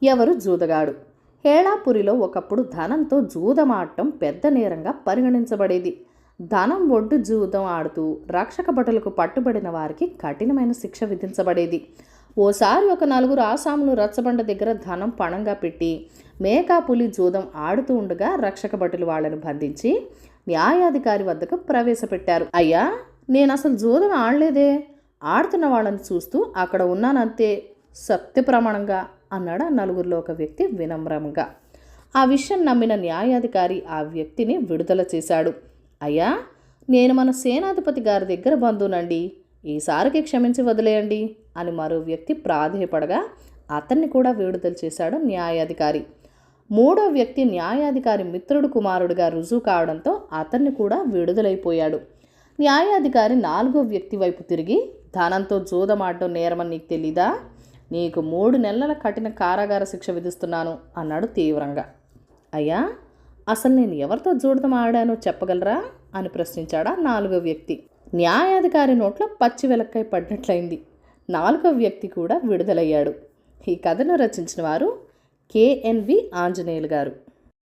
ఎవరు జూదగాడు? హేళాపురిలో ఒకప్పుడు ధనంతో జూదమాడటం పెద్ద నేరంగా పరిగణించబడేది. ధనం ఒడ్డు జూదం ఆడుతూ రక్షక భటులకు పట్టుబడిన వారికి కఠినమైన శిక్ష విధించబడేది. ఓసారి ఒక నలుగురు ఆసాములు రచ్చబండ దగ్గర ధనం పణంగా పెట్టి మేకా పులి జూదం ఆడుతూ ఉండగా రక్షక భటులు వాళ్ళను బంధించి న్యాయాధికారి వద్దకు ప్రవేశపెట్టారు. అయ్యా, నేను అసలు జూదం ఆడలేదే, ఆడుతున్న వాళ్ళని చూస్తూ అక్కడ ఉన్నానంతే, సత్యప్రమాణంగా అన్నాడు ఆ నలుగురిలో ఒక వ్యక్తి వినమ్రంగా. ఆ విషయం నమ్మిన న్యాయాధికారి ఆ వ్యక్తిని విడుదల చేశాడు. అయ్యా, నేను మన సేనాధిపతి గారి దగ్గర బంధువునండి, ఈసారికి క్షమించి వదిలేయండి అని మరో వ్యక్తి ప్రాధేయపడగా అతన్ని కూడా విడుదల చేశాడు న్యాయాధికారి. మూడో వ్యక్తి న్యాయాధికారి మిత్రుడు కుమారుడిగా రుజువు కావడంతో అతన్ని కూడా విడుదలైపోయాడు. న్యాయాధికారి నాలుగో వ్యక్తి వైపు తిరిగి, ధనంతో జూదమాడడం నేరమని నీకు తెలీదా? నీకు 3 నెలల కఠిన కారాగార శిక్ష విధిస్తున్నాను అన్నాడు తీవ్రంగా. అయ్యా, అసలు నేను ఎవరితో జూదం ఆడానో చెప్పగలరా అని ప్రశ్నించాడా నాలుగో వ్యక్తి. న్యాయాధికారి నోట్లో పచ్చి వెలక్కాయ పడినట్లయింది. నాలుగో వ్యక్తి కూడా విడుదలయ్యాడు. ఈ కథను రచించిన వారు KNV ఆంజనేయులు గారు.